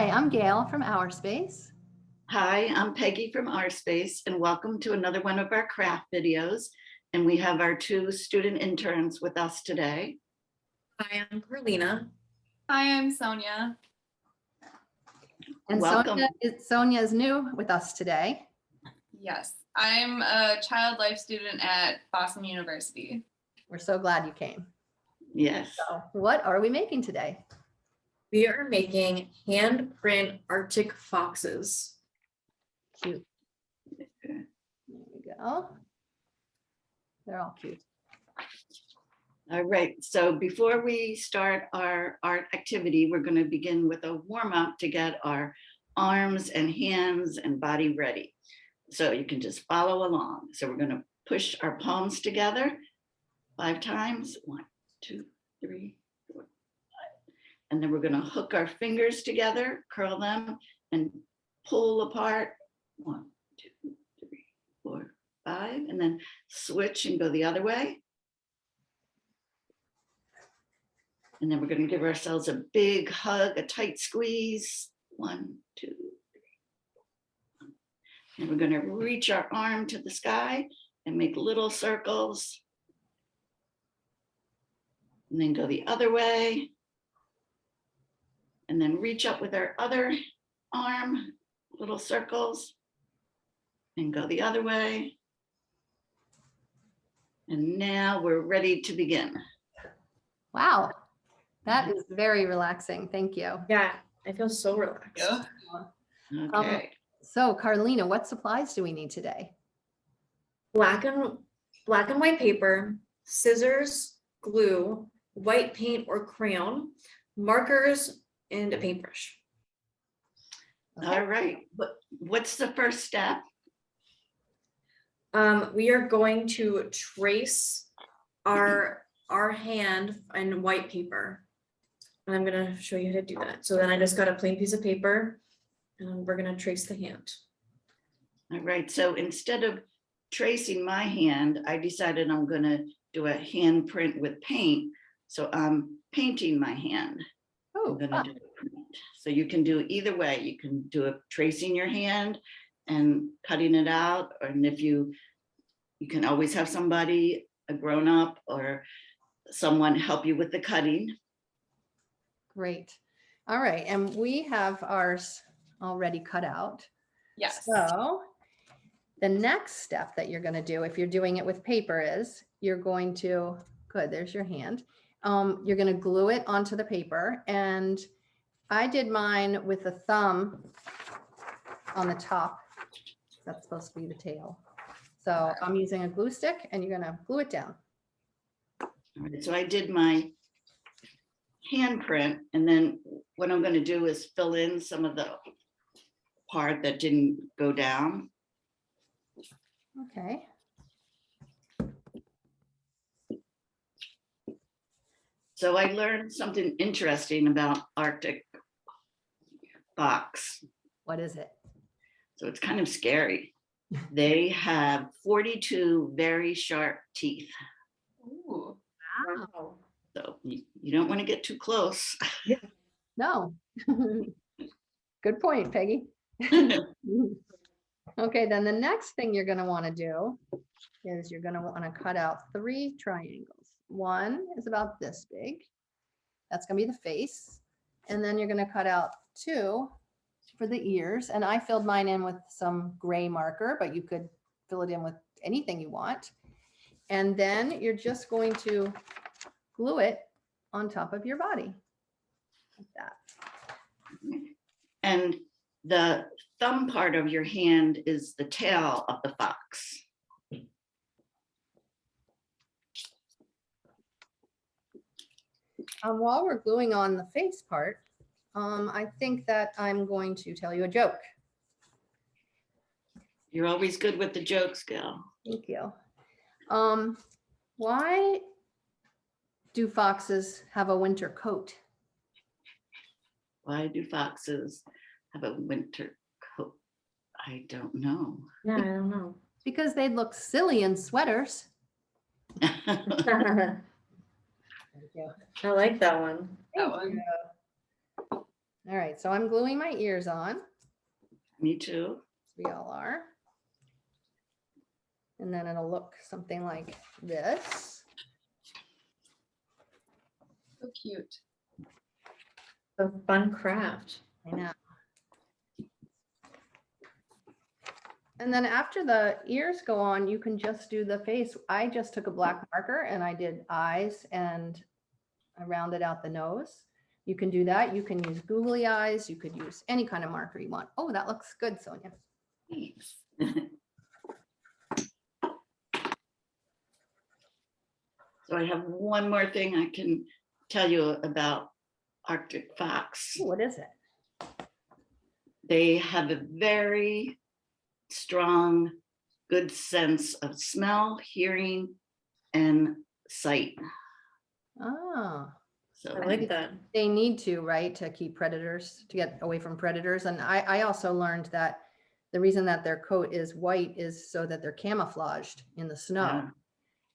Hi, I'm Gail from Our Space. Hi, I'm Peggy from Our Space, and welcome to another one of our craft videos. And we have our two student interns with us today. Hi, I'm Carlina. Hi, I'm Sonia. And Welcome. Sonia is new with us today. Yes, I'm a child life student at Boston University. We're so glad you came. Yes. So what are we making today? We are making handprint Arctic foxes. Cute. There we go. They're all cute. All right, so before we start our art activity, we're going to begin with a warm-up to get our arms and hands and body ready. So you can just follow along. So we're going to push our palms together 5 times. 1, 2, 3, 4, 5. And then we're going to hook our fingers together, curl them, and pull apart. 1, 2, 3, 4, 5. And then switch and go the other way. And then we're going to give ourselves a big hug, a tight squeeze. 1, 2, 3. And we're going to reach our arm to the sky and make little circles. And then go the other way. And then reach up with our other arm, little circles. And go the other way. And now we're ready to begin. Wow, that is very relaxing. Thank you. Yeah, I feel so relaxed. Yeah. Okay. So Carlina, what supplies do we need today? Black and white paper, scissors, glue, white paint or crayon, markers, and a paintbrush. Okay. All right. What's the first step? We are going to trace our hand in white paper. And I'm gonna show you how to do that. So then I just got a plain piece of paper and we're gonna trace the hand. All right. So instead of tracing my hand, I decided I'm going to do a hand print with paint. So I'm painting my hand. Oh, I'm going to fun. do a print. So you can do either way. You can do a tracing your hand and cutting it out. And if you can always have somebody, a grown up or someone help you with the cutting. Great. All right, and we have ours already cut out. Yes. So the next step that you're going to do, if you're doing it with paper, is you're going to, good, there's your hand. You're going to glue it onto the paper. And I did mine with a thumb on the top. That's supposed to be the tail. So I'm using a glue stick and you're going to glue it down. All right, so I did my handprint, and then what I'm going to do is fill in some of the part that didn't go down. Okay. So I learned something interesting about Arctic fox. What is it? So it's kind of scary. They have 42 very sharp teeth. Ooh. Wow. So you don't want to get too close. No. Good point, Peggy. Okay, then the next thing you're going to want to do is you're going to want to cut out 3 triangles. One is about this big. That's going to be the face. And then you're going to cut out 2 for the ears. And I filled mine in with some gray marker, but you could fill it in with anything you want. And then you're just going to glue it on top of your body like that. And the thumb part of your hand is the tail of the fox. While we're gluing on the face part, I think that I'm going to tell you a joke. You're always good with the jokes, Gil. Thank you. Why do foxes have a winter coat? Why do foxes have a winter coat? I don't know. Yeah, I don't know. Because they'd look silly in sweaters. I Thank you. like that one. That one. All right, so I'm gluing my ears on. Me too. We all are. And then it'll look something like this. So cute. A fun craft. I know. And then after the ears go on, you can just do the face. I just took a black marker and I did eyes and I rounded out the nose. You can do that. You can use googly eyes. You could use any kind of marker you want. Oh, that looks good, Sonia. Thanks. So I have one more thing I can tell you about Arctic fox. Ooh, what is it? They have a very strong, good sense of smell, hearing, and sight. Oh, So I like that. they need to, right, to keep predators, to get away from predators. And I also learned that the reason that their coat is white is so that they're camouflaged in the snow. Yeah.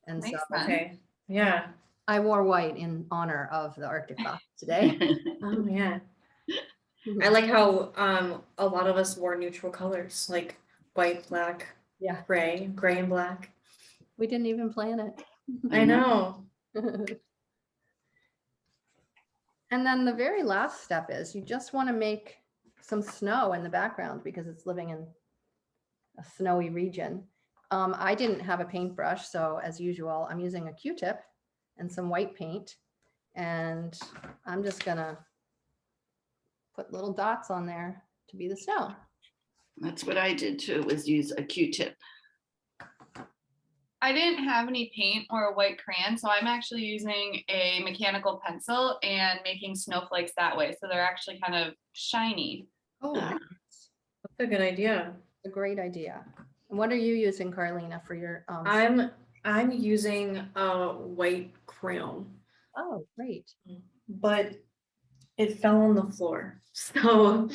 And so Makes sense. Okay. Yeah. I wore white in honor of the Arctic fox today. Oh yeah. I like how a lot of us wore neutral colors like white, black, Yeah, gray and black. we didn't even plan it. I know. And then the very last step is you just want to make some snow in the background because it's living in a snowy region. I didn't have a paintbrush, so as usual, I'm using a Q-tip and some white paint. And I'm just gonna put little dots on there to be the snow. That's what I did too, was use a Q-tip. I didn't have any paint or a white crayon, so I'm actually using a mechanical pencil and making snowflakes that way. So they're actually kind of shiny. Oh, Ah. that's That's a good idea. a great idea. And what are you using, Carlina, for your? I'm using a white crayon, Oh, great. but it fell on the floor. So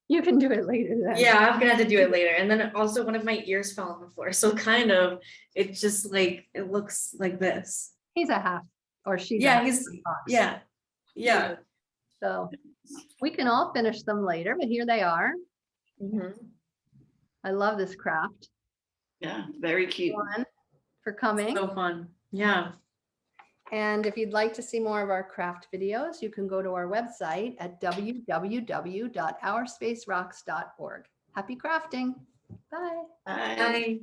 You can do it later then. yeah, I'm gonna have to do it later. And then also one of my ears fell on the floor. So kind of it's just like it looks like this. He's a half, or she's. a Yeah, half he's fox. yeah. Yeah. So we can all finish them later, but here they are. Mhm. I love this craft. Yeah, very cute. One for coming. So fun. Yeah. And if you'd like to see more of our craft videos, you can go to our website at www.ourspacerocks.org. Happy crafting. Bye. Bye. Bye.